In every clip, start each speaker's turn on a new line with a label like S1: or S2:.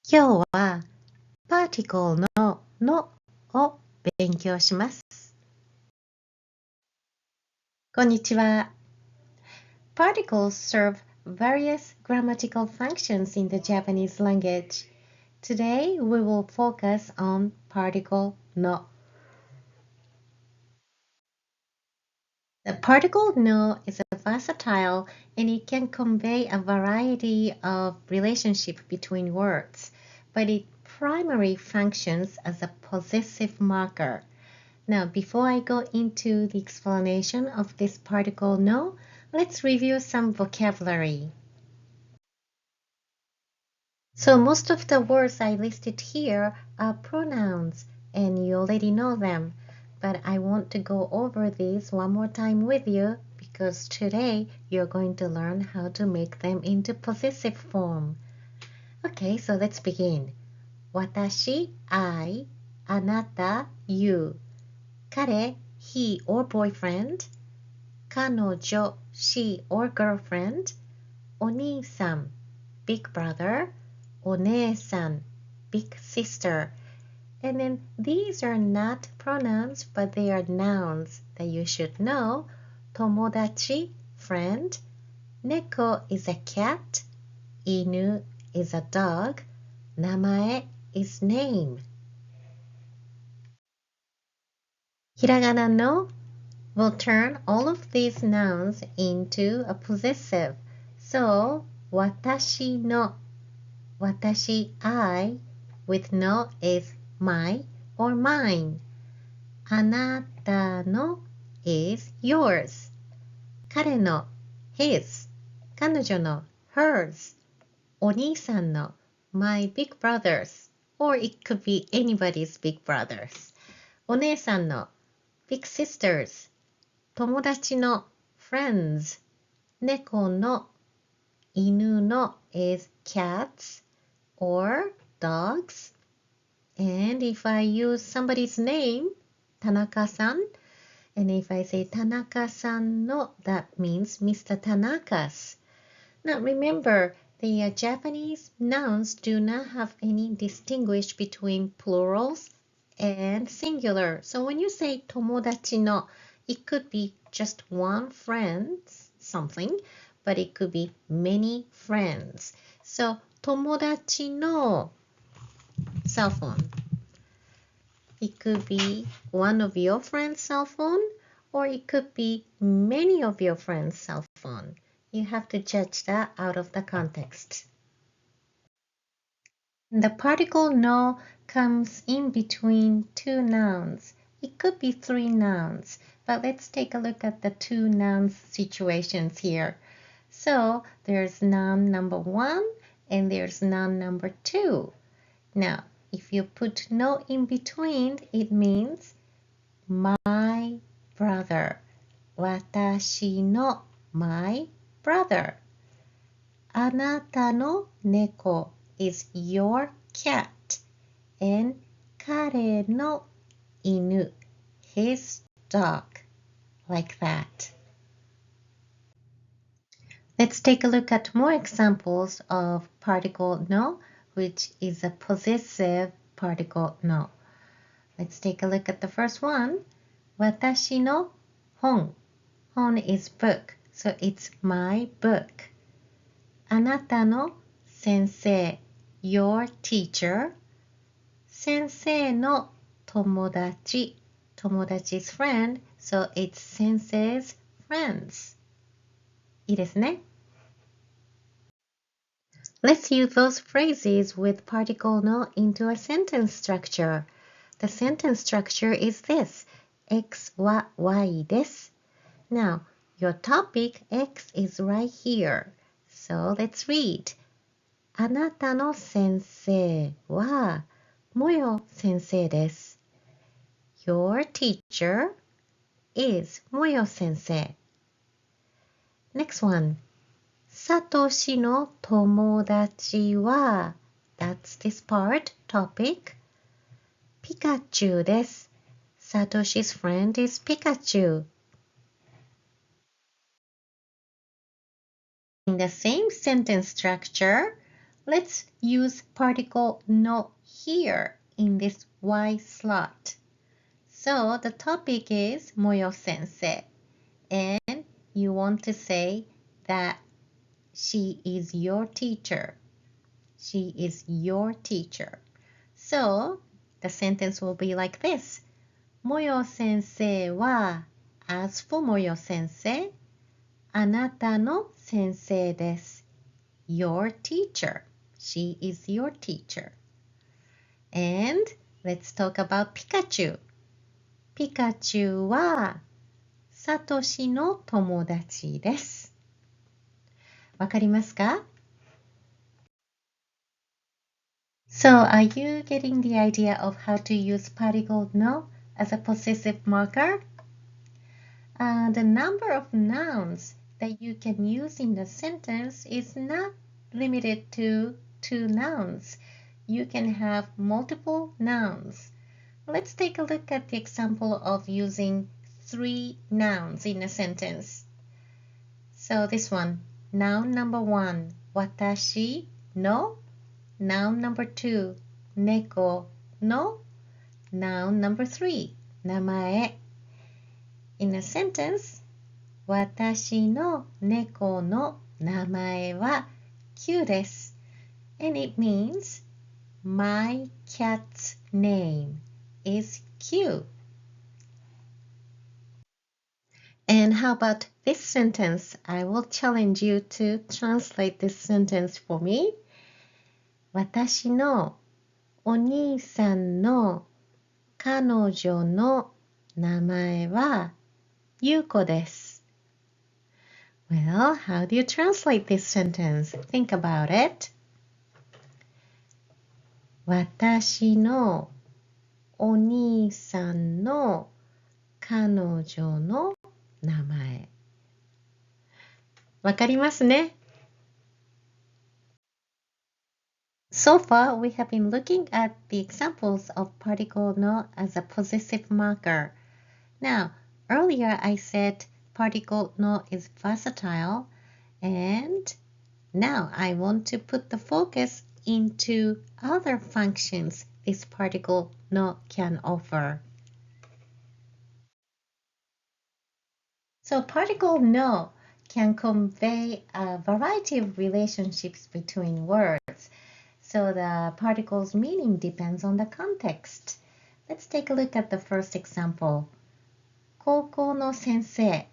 S1: 今日はパーティクルののを勉強します。こんにちは。Particles serve various grammatical functions in the Japanese language. Today we will focus on particle no. The particle no is versatile and it can convey a variety of relationship between words, but it primarily functions as a possessive marker. Now, before I go into the explanation of this particle no, let's review some vocabulary. So most of the words I listed here are pronouns, and you already know them. But I want to go over these one more time with you because today you're going to learn how to make them into possessive form. Okay, so let's begin. 私、I, あなた、you. 彼、he or boyfriend. 彼女、she or girlfriend. お兄さん、big brother. お姉さん、big sister. And then these are not pronouns, but they are nouns that you should know. 友達、friend. 猫 is a cat. 犬 is a dog. 名前 is name. ひらがなの will turn all of these nouns into a possessive. So, 私の watashi, I, with no is my or mine. あなたの is yours. 彼の his. 彼女の hers. お兄さんの my big brothers. Or it could be anybody's big brothers. お姉さんの big sisters. 友達の friends. 猫の犬の is cats. Or dogs. And if I use somebody's name, Tanaka-san, and if I say Tanaka-san no, that means Mr. Tanaka's. Now remember, the Japanese nouns do not have any distinguish between plurals and singular. So when you say tomodachi no, it could be just one friend, something, but it could be many friends. So 友達の cell phone. It could be one of your friend's cell phone, or it could be many of your friends' cell phone. You have to judge that out of the context. The particle no comes in between two nouns. It could be three nouns, but let's take a look at the two nouns situations here. So there's noun number one and there's noun number two. Now, if you put no in between, it means my brother. 私の my brother. あなたの猫 is your cat. And 彼の犬 his dog. Like that. Let's take a look at more examples of particle no, which is a possessive particle no. Let's take a look at the first one. 私の本. Hon is book, so it's my book. あなたの先生, your teacher. 先生の友達, 友達's friend, so it's 先生's friends. いいですね。Let's use those phrases with particle no into a sentence structure. The sentence structure is this. X は Y です。Now, your topic X is right here. So let's read. あなたの先生はもよ先生です。Your teacher is もよ先生。Next one. サトシの友達は That's this part, topic. ピカチュウです。Satoshi's friend is Pikachu. In the same sentence structure, Let's use particle no here in this Y slot. So the topic is Moyo Sensei, and you want to say that she is your teacher. She is your teacher. So the sentence will be like this. Moyo sensei wa, as for Moyo sensei, あなたの先生です。Your teacher. She is your teacher. And let's talk about Pikachu. ピカチュウはサトシの友達です。わかりますか？ So are you getting the idea of how to use particle no as a possessive marker? The number of nouns that you can use in the sentence is not limited to 2 nouns. You can have multiple nouns. Let's take a look at the example of using 3 nouns in a sentence. So this one, noun number 1, 私 no. Noun number 2, 猫 no. Noun number 3, 名前. In a sentence, 私の猫の名前は Q です。And it means my cat's name is Q. And how about this sentence? I will challenge you to translate this sentence for me. 私のお兄さんの彼女の名前はゆうこです。Well, how do you translate this sentence? Think about it. 私のお兄さんの彼女の名前。わかりますね。So far, we have been looking at the examples of particle no as a possessive marker. Now, earlier I said particle no is versatile, and now I want to put the focus into other functions this particle no can offer. So particle no can convey a variety of relationships between words. So the particle's meaning depends on the context. Let's take a look at the first example. 高校の先生.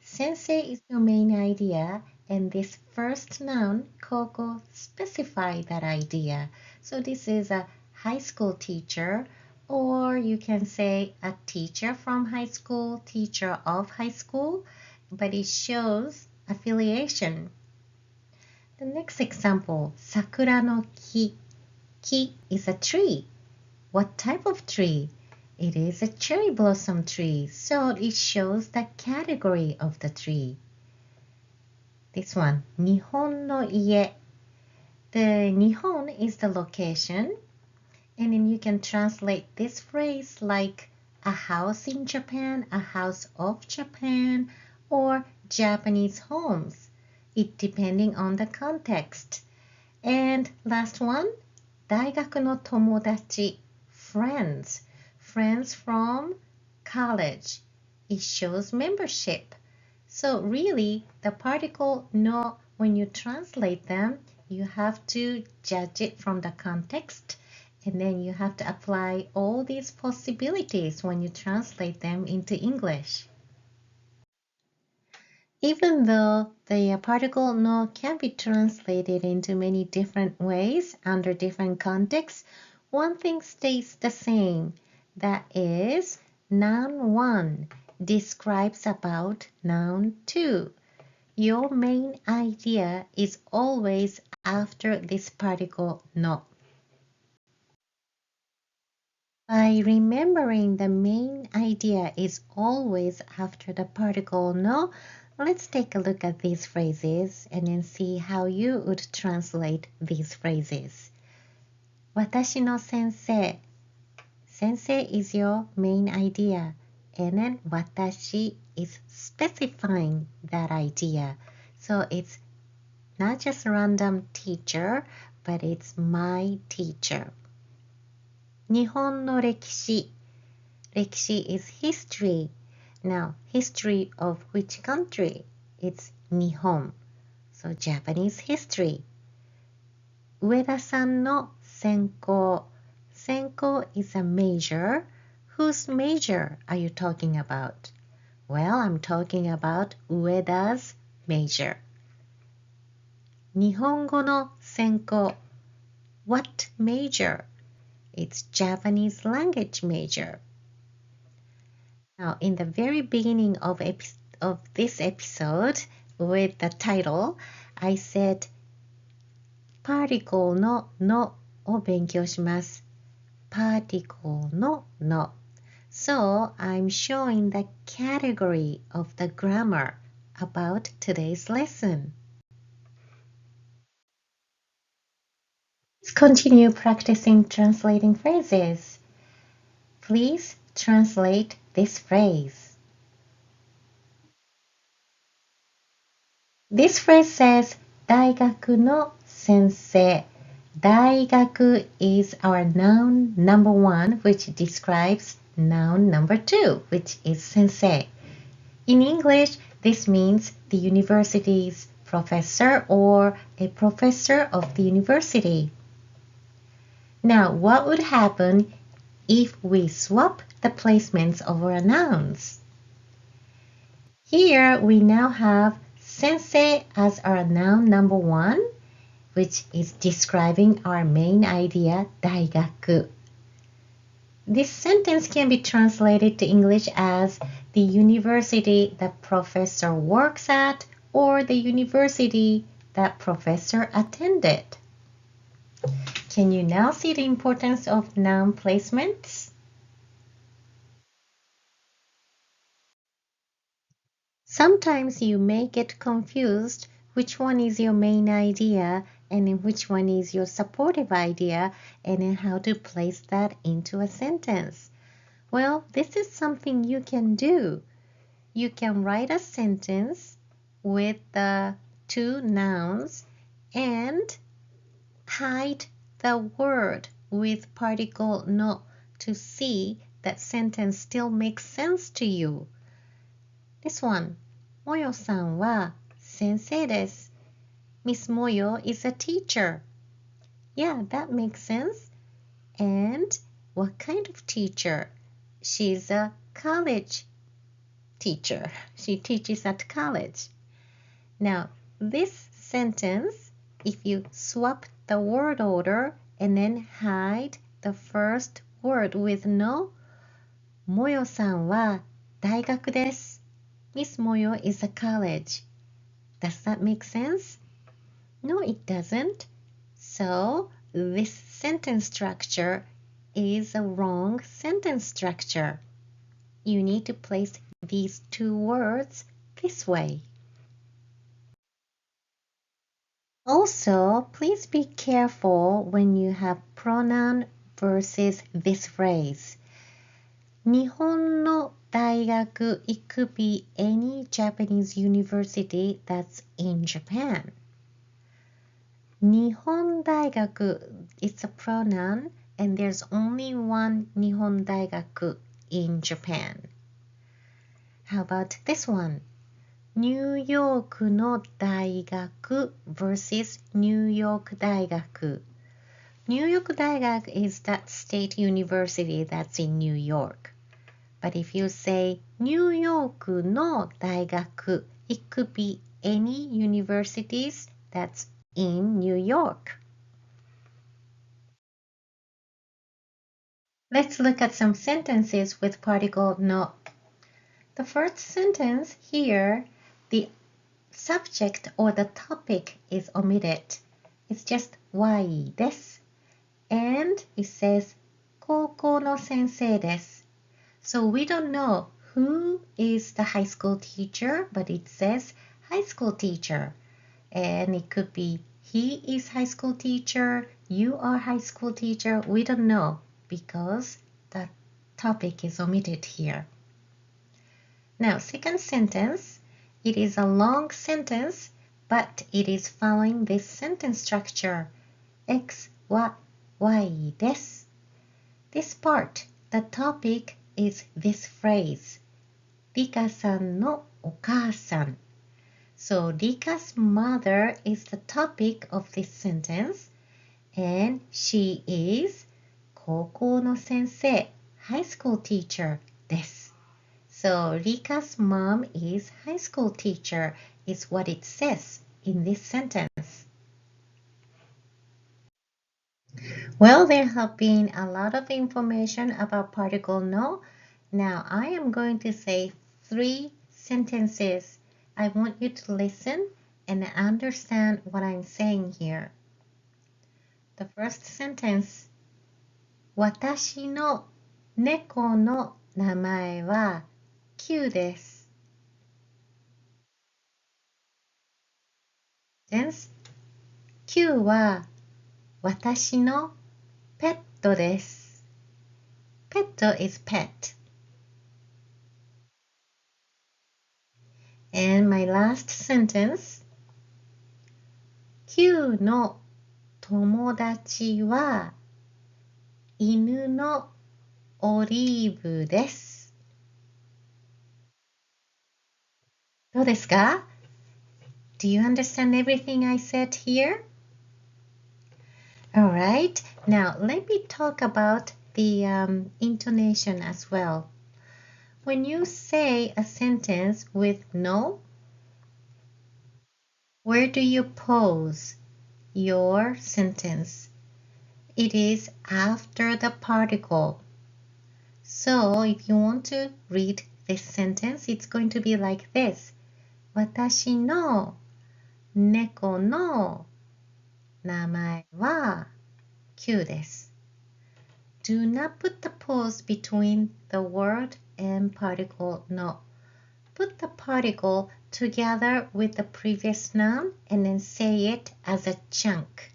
S1: Sensei is your main idea, and this first noun, 高校, specify that idea. So this is a high school teacher, or you can say a teacher from high school, teacher of high school, but it shows affiliation. The next example, 桜の木. Ki is a tree. What type of tree? It is a cherry blossom tree, so it shows the category of the tree. This one, 日本の家. The Nihon is the location, and then you can translate this phrase like a house in Japan, a house of Japan, or Japanese homes, it depending on the context. And last one, 大学の友達, friends. Friends from college. It shows membership. So really, the particle no, when you translate them, you have to judge it from the context, and then you have to apply all these possibilities when you translate them into English. Even though the particle no can be translated into many different ways under different contexts, one thing stays the same. That is, noun 1 describes about noun 2. Your main idea is always after this particle no. By remembering the main idea is always after the particle no, let's take a look at these phrases and then see how you would translate these phrases. 私の先生. Sensei is your main idea, and then 私 is specifying that idea. So it's not just a random teacher, but it's my teacher. 日本の歴史。歴史 is history. Now, history of which country? It's 日本. So, Japanese history. 上田さんの専攻。専攻 is a major. Whose major are you talking about? Well, I'm talking about Ueda's major. 日本語の専攻。What major? It's Japanese language major. Now, in the very beginning of this episode, with the title, I said, particle のを勉強します。particle の。So, I'm showing the category of the grammar about today's lesson. Let's continue practicing translating phrases. Please translate this phrase. This phrase says, 大学の先生. 大学 is our noun number 1, which describes noun number 2, which is sensei. In English, this means the university's professor or a professor of the university. Now, what would happen if we swap the placements of our nouns? Here we now have sensei as our noun number 1, which is describing our main idea, 大学. This sentence can be translated to English as the university that professor works at or the university that professor attended. Can you now see the importance of noun placements? Sometimes you may get confused which one is your main idea and in which one is your supportive idea and in how to place that into a sentence. Well, this is something you can do. You can write a sentence with the two nouns and hide the word with particle の to see that sentence still makes sense to you. This one, もよさんは先生です。Miss Moyo is a teacher. Yeah, that makes sense. And what kind of teacher? She's a college teacher. She teaches at college. Now, this sentence, if you swap the word order and then hide the first word with の, もよさんは大学です。Miss Moyo is a college. Does that make sense? No, it doesn't. So, this sentence structure is a wrong sentence structure. You need to place these two words this way. Also, please be careful when you have pronoun versus this phrase. 日本の大学, it could be any Japanese university that's in Japan. 日本大学, it's a pronoun and there's only one 日本大学 in Japan. How about this one? ニューヨークの大学 versus ニューヨーク大学. New York 大学 is that state university that's in New York. But if you say ニューヨークの大学, it could be any universities that's in New York. Let's look at some sentences with particle の. The first sentence here, the subject or the topic is omitted. It's just はいです. And it says 高校の先生です. So we don't know who is the high school teacher, but it says high school teacher. And it could be he is high school teacher, you are high school teacher. We don't know because the topic is omitted here. Now, second sentence, it is a long sentence, but it is following this sentence structure. X は Y です。This part, the topic is this phrase. リカさんのお母さん。So Rika's mother is the topic of this sentence, and she is 高校の先生 high school teacher です。So Rika's mom is high school teacher is what it says in this sentence. Well, there have been a lot of information about particle no. Now I am going to say 3 sentences. I want you to listen and understand what I'm saying here. The first sentence. 私の猫の名前は Q です。Sentence. Q は私のペットです。Pet is pet. And my last sentence. Q の友達は犬のオリーブです。どうですか? Do you understand everything I said here? Alright, now let me talk about the intonation as well. When you say a sentence with no, where do you pause your sentence? It is after the particle. So if you want to read this sentence, it's going to be like this. 私の猫の名前は Q です。Do not put the pause between the word and particle no. Put the particle together with the previous noun and then say it as a chunk.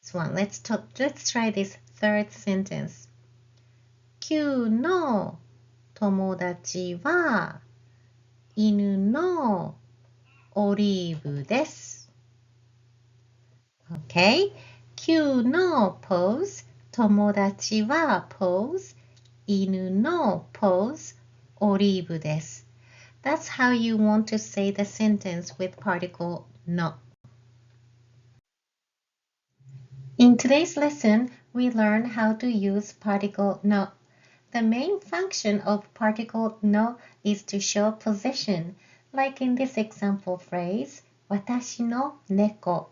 S1: This one, let's try this third sentence. Q の友達は犬のオリーブです。Okay? Q の pose, 友達は pose, 犬の pose, オリーブです。That's how you want to say the sentence with particle no. In today's lesson, we learn how to use particle no. The main function of particle no is to show possession, like in this example phrase, 私の猫.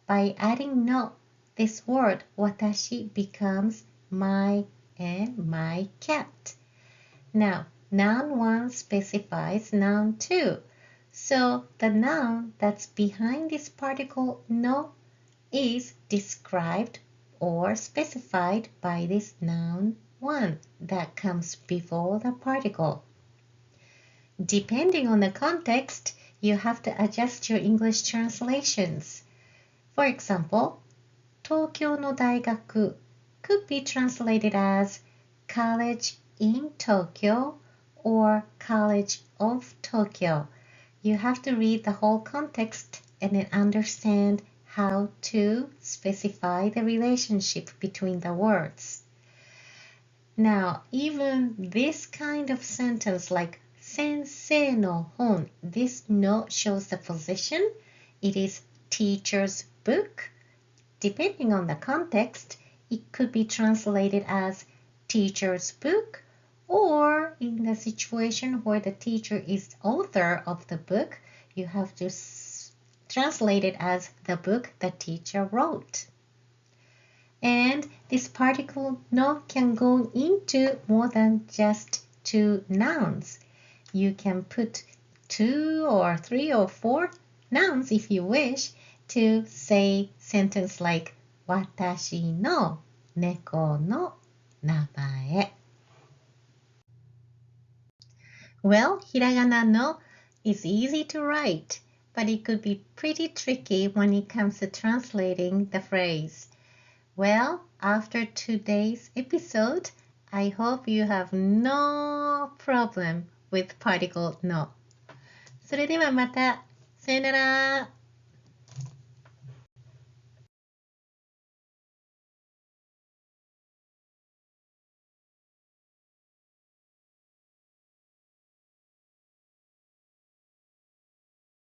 S1: By adding no, this word 私 becomes my and my cat. Now, noun 1 specifies noun 2. So the noun that's behind this particle no is described or specified by this noun 1 that comes before the particle. Depending on the context, you have to adjust your English translations. For example, 東京の大学 could be translated as College in Tokyo or College of Tokyo. You have to read the whole context and then understand how to specify the relationship between the words. Now, even this kind of sentence like Sensei no hon, this no shows the position. It is teacher's book. Depending on the context, it could be translated as teacher's book, or in the situation where the teacher is author of the book, you have to translate it as the book the teacher wrote. And this particle no can go into more than just 2 nouns. You can put 2 or 3 or 4 nouns if you wish to say sentence like 私の猫の名前. Well, hiragana no is easy to write, but it could be pretty tricky when it comes to translating the phrase. Well, after today's episode, I hope you have no problem with particle no. それではまた。さよなら。